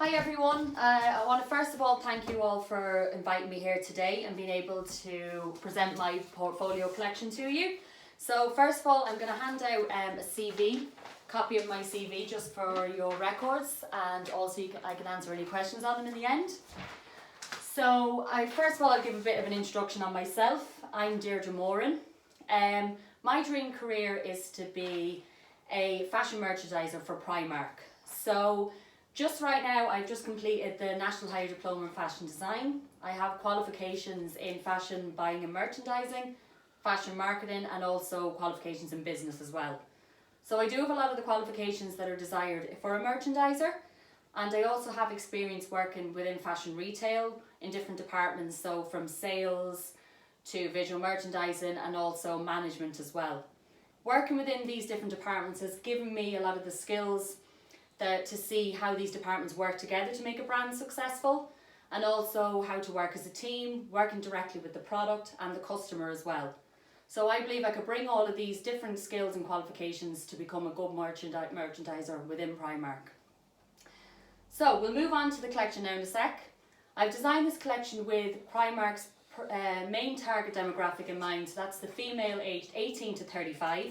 Hi everyone, I want to first of all thank you all for inviting me here today and being able to present my portfolio collection to you. So first of all I'm going to hand out a CV, copy of my CV just for your records, and also I can answer any questions on them in the end. So first of all I'll give a bit of an introduction on myself. I'm Deirdre Moran. My dream career is to be a fashion merchandiser for Primark. So just right now, I've just completed the National Higher Diploma in Fashion Design. I have qualifications in fashion buying and merchandising, fashion marketing, and also qualifications in business as well. So I do have a lot of the qualifications that are desired for a merchandiser, and I also have experience working within fashion retail in different departments, so from sales to visual merchandising and also management as well. Working within these different departments has given me a lot of the skills to see how these departments work together to make a brand successful, and also how to work as a team, working directly with the product and the customer as well. So I believe I could bring all of these different skills and qualifications to become a good merchandiser within Primark. So we'll move on to the collection now in a sec. I've designed this collection with Primark's main target demographic in mind, so that's the female aged 18 to 35.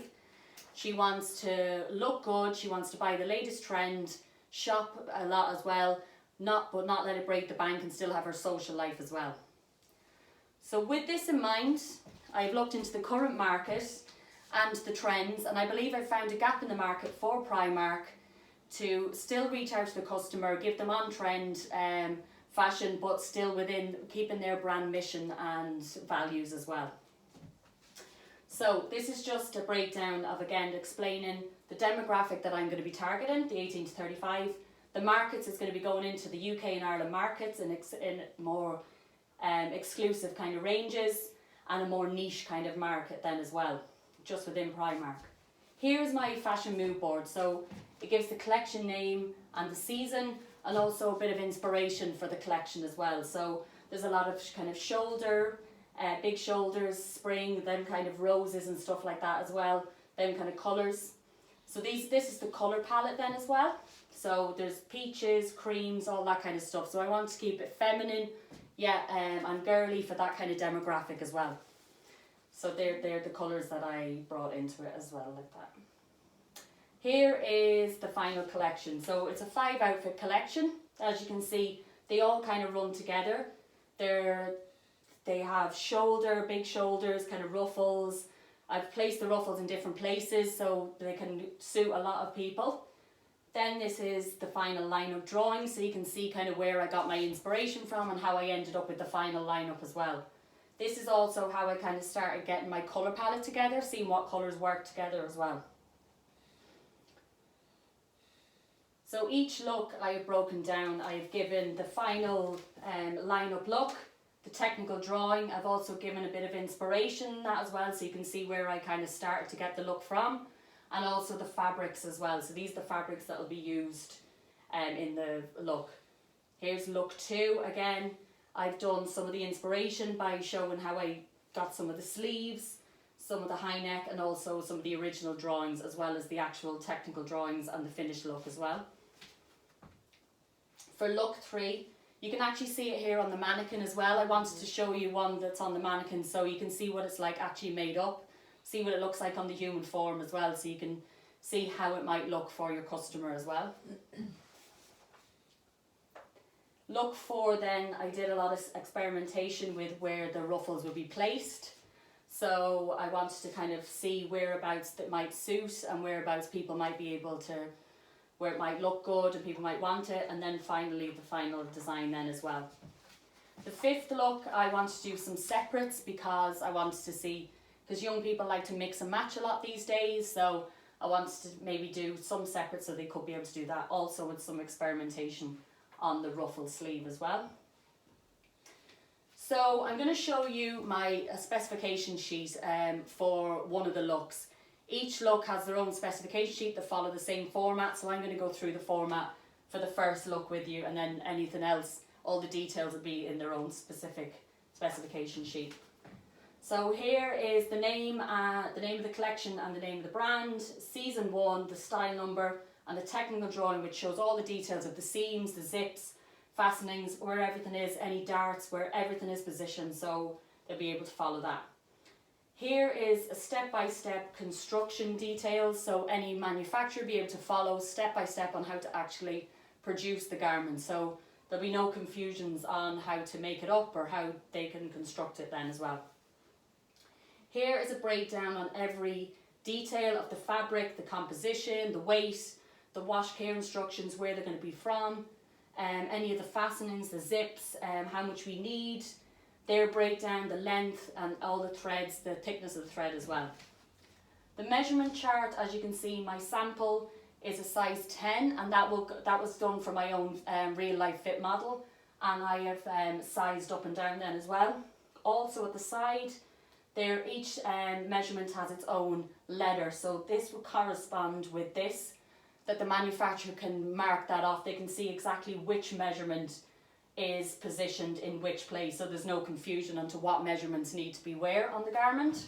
She wants to look good, she wants to buy the latest trend, shop a lot as well, but not let it break the bank, and still have her social life as well. So with this in mind, I've looked into the current market and the trends, and I believe I've found a gap in the market for Primark to still reach out to the customer, give them on-trend fashion, but still within keeping their brand mission and values as well. So this is just a breakdown of, again, explaining the demographic that I'm going to be targeting, the 18 to 35. The markets is going to be going into the UK and Ireland markets in more exclusive kind of ranges, and a more niche kind of market then as well, just within Primark. Here's my fashion mood board. So it gives the collection name and the season, and also a bit of inspiration for the collection as well. So there's a lot of kind of big shoulders, spring, then kind of roses and stuff like that as well, then kind of colours. So this is the colour palette then as well. So there's peaches, creams, all that kind of stuff. So I want to keep it feminine, and girly for that kind of demographic as well. So they're the colours that I brought into it as well, like that. Here is the final collection. So it's a 5 outfit collection. As you can see, they all kind of run together. They have big shoulders, kind of ruffles. I've placed the ruffles in different places so they can suit a lot of people. Then this is the final lineup drawing, so you can see kind of where I got my inspiration from and how I ended up with the final lineup as well. This is also how I kind of started getting my colour palette together, seeing what colours work together as well. So each look I have broken down. I've given the final lineup look, the technical drawing. I've also given a bit of inspiration in that as well, so you can see where I kind of started to get the look from, and also the fabrics as well. So these are the fabrics that will be used in the look. Here's look 2 again. I've done some of the inspiration by showing how I got some of the sleeves, some of the high neck, and also some of the original drawings, as well as the actual technical drawings and the finished look as well. For look 3, you can actually see it here on the mannequin as well. I wanted to show you one that's on the mannequin so you can see what it's like actually made up. See what it looks like on the human form as well, so you can see how it might look for your customer as well. Look 4 then, I did a lot of experimentation with where the ruffles would be placed. So I wanted to kind of see whereabouts that might suit and whereabouts people might be able to, where it might look good and people might want it, and then finally the final design then as well. The 5th look, I wanted to do some separates because I wanted to see, because young people like to mix and match a lot these days, so I wanted to maybe do some separates so they could be able to do that, also with some experimentation on the ruffle sleeve as well. So I'm going to show you my specification sheet for one of the looks. Each look has their own specification sheet that follow the same format, so I'm going to go through the format for the first look with you, and then anything else, all the details will be in their own specific specification sheet. So here is the name of the collection and the name of the brand, season 1, the style number, and a technical drawing which shows all the details of the seams, the zips, fastenings, where everything is, any darts, where everything is positioned, so they'll be able to follow that. Here is a step-by-step construction details, so any manufacturer will be able to follow step-by-step on how to actually produce the garment. So there'll be no confusions on how to make it up or how they can construct it then as well. Here is a breakdown on every detail of the fabric, the composition, the weight, the wash care instructions, where they're going to be from, any of the fastenings, the zips, how much we need, their breakdown, the length and all the threads, the thickness of the thread as well. The measurement chart, as you can see, my sample is a size 10, and that was done for my own real life fit model, and I have sized up and down then as well. Also at the side there, each measurement has its own letter, so this will correspond with this, that the manufacturer can mark that off. They can see exactly which measurement is positioned in which place, so there's no confusion onto what measurements need to be where on the garment.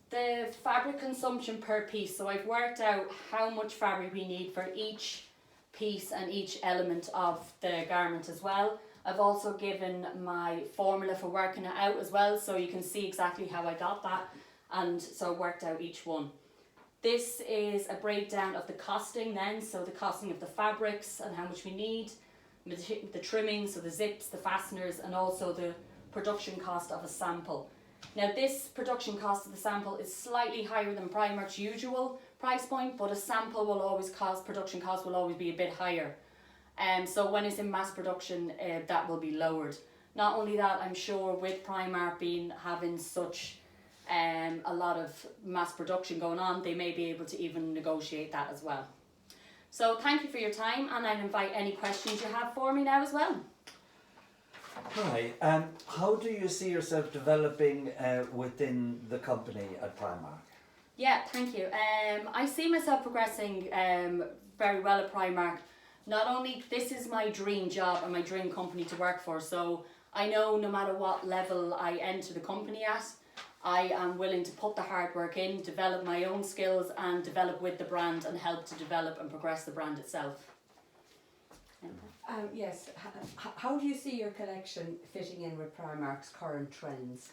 The fabric consumption per piece, so I've worked out how much fabric we need for each piece and each element of the garment as well. I've also given my formula for working it out as well, so you can see exactly how I got that, and so I worked out each one. This is a breakdown of the costing then, so the costing of the fabrics and how much we need, the trimming, so the zips, the fasteners, and also the production cost of a sample. Now this production cost of the sample is slightly higher than Primark's usual price point, but a sample will always cost, production cost will always be a bit higher. So when it's in mass production, that will be lowered. Not only that, I'm sure with Primark having such a lot of mass production going on, they may be able to even negotiate that as well. So thank you for your time, and I'd invite any questions you have for me now as well. Hi, how do you see yourself developing within the company at Primark? Yeah, thank you. I see myself progressing very well at Primark. Not only this is my dream job and my dream company to work for, so I know no matter what level I enter the company at, I am willing to put the hard work in, develop my own skills and develop with the brand and help to develop and progress the brand itself. Yes, how do you see your collection fitting in with Primark's current trends?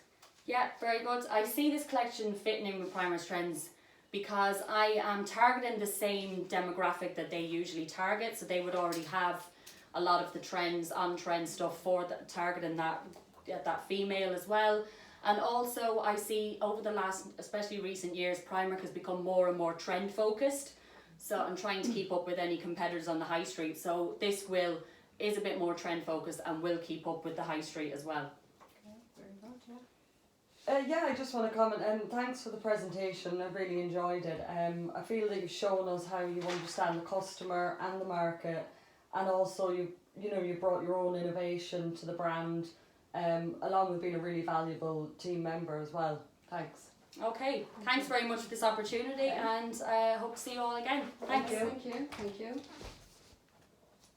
Yeah, very good. I see this collection fitting in with Primark's trends because I am targeting the same demographic that they usually target, so they would already have a lot of the trends, on-trend stuff for targeting that female as well. And also I see over the last, especially recent years, Primark has become more and more trend focused. So I'm trying to keep up with any competitors on the high street. So this is a bit more trend focused and will keep up with the high street as well. Okay, very good, yeah. Yeah, I just want to comment, and thanks for the presentation. I really enjoyed it. I feel that you've shown us how you understand the customer and the market, and also you brought your own innovation to the brand, along with being a really valuable team member as well. Thanks. Okay, thanks very much for this opportunity, and I hope to see you all again. Thanks. Thank you.